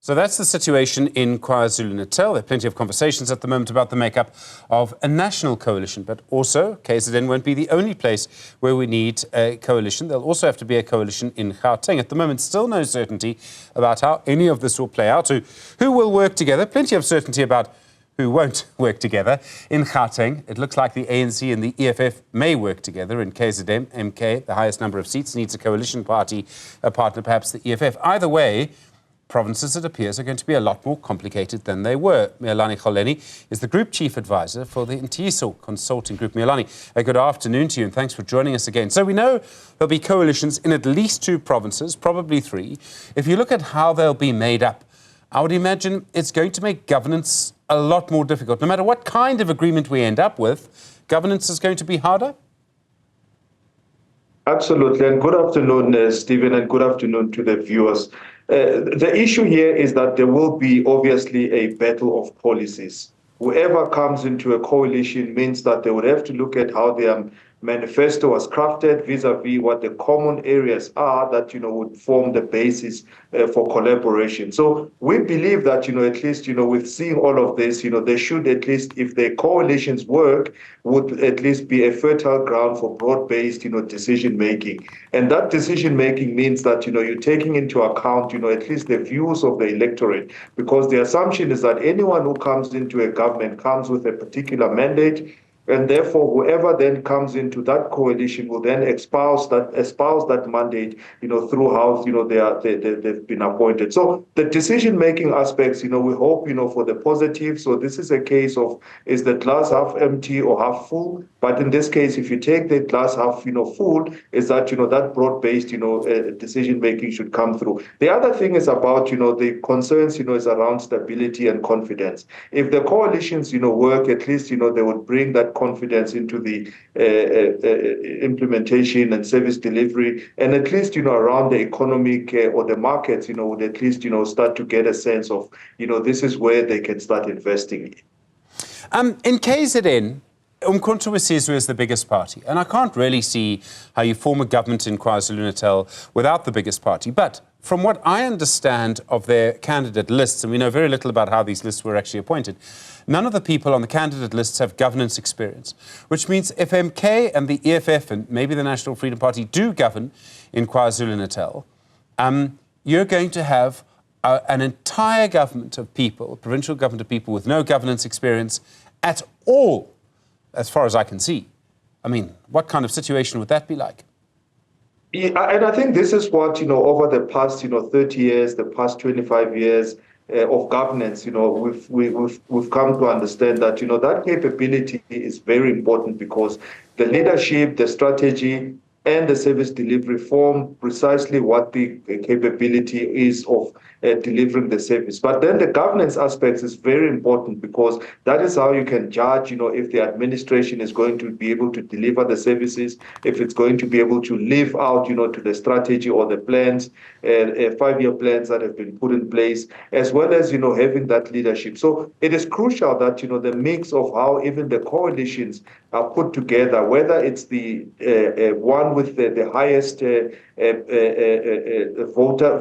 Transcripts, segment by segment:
So that's the situation in KwaZulu-Natal. There are plenty of conversations at the moment about the makeup of a national coalition, but also KZN won't be the only place where we need a coalition. There'll also have to be a coalition in Gauteng. At the moment, still no certainty about how any of this will play out, who will work together. Plenty of certainty about who won't work together. In Gauteng, it looks like the ANC and the EFF may work together. In KZN, MK, the highest number of seats, needs a coalition party, a partner, perhaps the EFF. Either way, provinces, it appears, are going to be a lot more complicated than they were. Miyelani Holeni is the Group Chief Advisor for the Ntiyiso Consulting Group. Miyelani, good afternoon to you and thanks for joining us again. So we know there'll be coalitions in at least 2 provinces, probably 3. If you look at how they'll be made up, I would imagine it's going to make governance a lot more difficult. No matter what kind of agreement we end up with, governance is going to be harder? Absolutely. And good afternoon, Stephen, and good afternoon to the viewers. The issue here is that there will be obviously a battle of policies. Whoever comes into a coalition means that they would have to look at how their manifesto was crafted vis-a-vis what the common areas are that, would form the basis for collaboration. So we believe that, at least, with seeing all of this, there should at least, if the coalitions work, would at least be a fertile ground for broad-based, decision-making. And that decision-making means that, you're taking into account, at least the views of the electorate, because the assumption is that anyone who comes into a government comes with a particular mandate. And therefore, whoever then comes into that coalition will then espouse that mandate, through how they've been appointed. So the decision-making aspects, we hope, for the positive. So this is a case of, is the glass half empty or half full? But in this case, if you take the glass half, full, is that that broad-based, decision-making should come through. The other thing is about, the concerns, is around stability and confidence. If the coalitions, work, at least, they would bring that confidence into the implementation and service delivery, and at least around the economic or the markets, would at least start to get a sense of this is where they can start investing. In KZN, Umkhonto weSizwe is the biggest party, and I can't really see how you form a government in KwaZulu-Natal without the biggest party. But from what I understand of their candidate lists, and we know very little about how these lists were actually appointed, none of the people on the candidate lists have governance experience, which means if MK and the EFF and maybe the National Freedom Party do govern in KwaZulu-Natal, you're going to have an entire government of people, a provincial government of people with no governance experience at all, as far as I can see. I mean, what kind of situation would that be like? Yeah, and I think this is what, over the past, 30 years, the past 25 years of governance, we've come to understand that, that capability is very important because the leadership, the strategy, and the service delivery form precisely what the capability is of delivering the service. But then the governance aspects is very important because that is how you can judge, if the administration is going to be able to deliver the services, if it's going to be able to live out, to the strategy or the plans, 5-year plans that have been put in place, as well as, having that leadership. So it is crucial that, the mix of how even the coalitions are put together, whether it's the one with the highest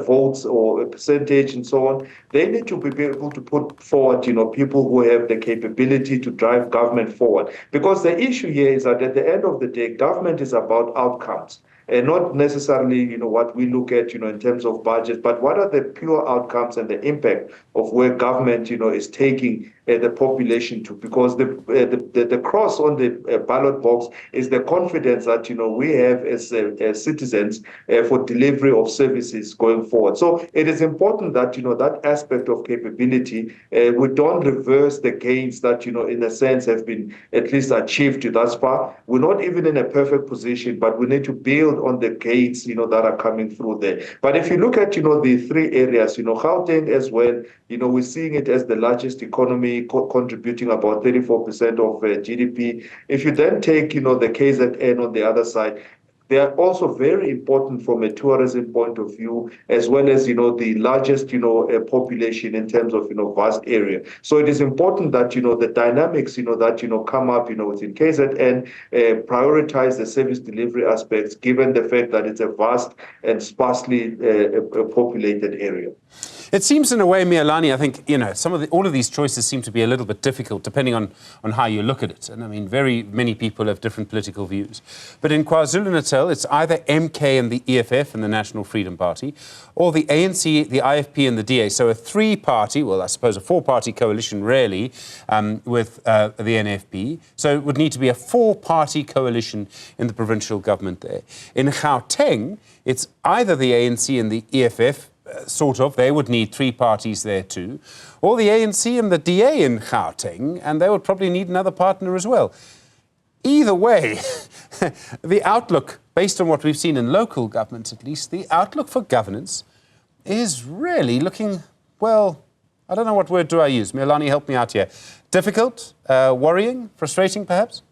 votes or percentage and so on, they need to be able to put forward, people who have the capability to drive government forward. Because the issue here is that at the end of the day, government is about outcomes. And not necessarily, what we look at, in terms of budget, but what are the pure outcomes and the impact of where government, is taking the population to? Because the cross on the ballot box is the confidence that, we have as citizens for delivery of services going forward. So it is important that, that aspect of capability, we don't reverse the gains that, in a sense, have been at least achieved thus far. We're not even in a perfect position, but we need to build on the gains, that are coming through there. But if you look at, the 3 areas, Gauteng as well, we're seeing it as the largest economy, contributing about 34% of GDP. If you then take, the KZN on the other side, they are also very important from a tourism point of view, as well as, the largest, population in terms of, vast area. So it is important that, the dynamics, that, come up, within KZN, prioritize the service delivery aspects, given the fact that it's a vast and sparsely populated area. It seems in a way, Miyelani, I think, all of these choices seem to be a little bit difficult depending on how you look at it. And I mean, very many people have different political views. But in KwaZulu-Natal, it's either MK and the EFF and the National Freedom Party, or the ANC, the IFP and the DA. So a three-party, well, I suppose a four-party coalition, really, with the NFP. So it would need to be a four-party coalition in the provincial government there. In Gauteng, it's either the ANC and the EFF, sort of, they would need three parties there too, or the ANC and the DA in Gauteng, and they would probably need another partner as well. Either way, the outlook, based on what we've seen in local government at least, the outlook for governance is really looking, well, I don't know what word do I use. Miyelani, help me out here. Difficult, worrying, frustrating perhaps?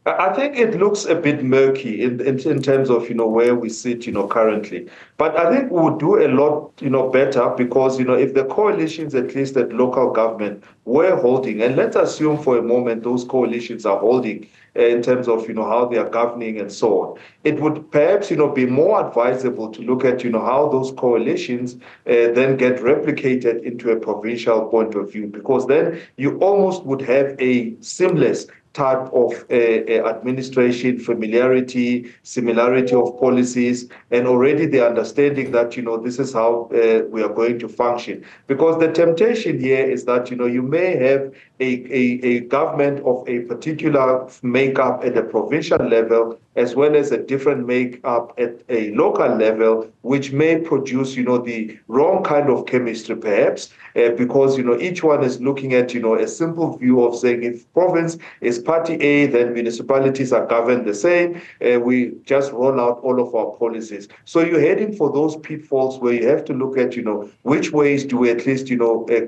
I think it looks a bit murky in terms of, where we sit, currently. But I think we would do a lot, better because, if the coalitions, at least at local government, were holding, and let's assume for a moment those coalitions are holding in terms of, how they are governing and so on, it would perhaps, be more advisable to look at, how those coalitions then get replicated into a provincial point of view, because then you almost would have a seamless type of administration, familiarity, similarity of policies, and already the understanding that, this is how we are going to function. Because the temptation here is that, you may have a government of a particular makeup at the provincial level, as well as a different makeup at a local level, which may produce, the wrong kind of chemistry, perhaps, because, each one is looking at, a simple view of saying if province is party A, then municipalities are governed the same. We just roll out all of our policies. So you're heading for those pitfalls where you have to look at, which ways do we at least,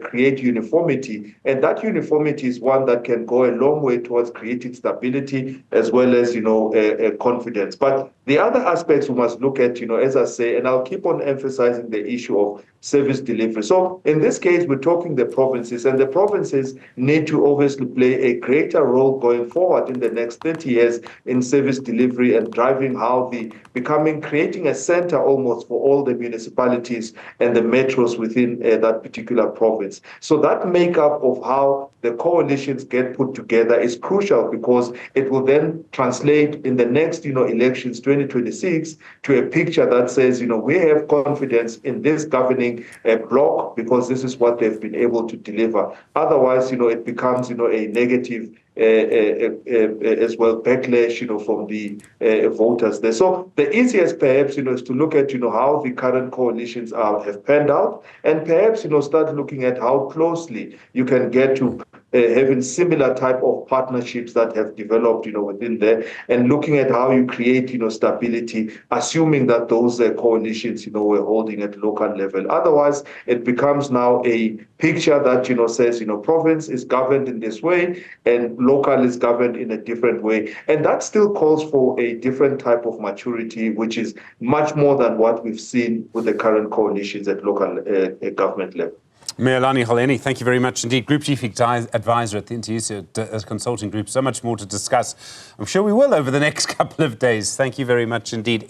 create uniformity. And that uniformity is one that can go a long way towards creating stability as well as, confidence. But the other aspects we must look at, as I say, and I'll keep on emphasizing the issue of service delivery. So in this case, we're talking the provinces, and the provinces need to obviously play a greater role going forward in the next 30 years in service delivery and driving how creating a center almost for all the municipalities and the metros within that particular province. So that makeup of how the coalitions get put together is crucial because it will then translate in the next, elections 2026 to a picture that says, we have confidence in this governing bloc because this is what they've been able to deliver. Otherwise, it becomes, a negative as well backlash, from the voters there. So the easiest perhaps, is to look at, how the current coalitions have panned out, and perhaps, start looking at how closely you can get to having similar type of partnerships that have developed, within there, and looking at how you create, stability, assuming that those coalitions, were holding at local level. Otherwise, it becomes now a picture that, says, province is governed in this way and local is governed in a different way. And that still calls for a different type of maturity, which is much more than what we've seen with the current coalitions at local government level. Miyelani, Holeni, thank you very much indeed. Group Chief Advisor at the Ntiyiso Consulting Group. So much more to discuss. I'm sure we will over the next couple of days. Thank you very much indeed.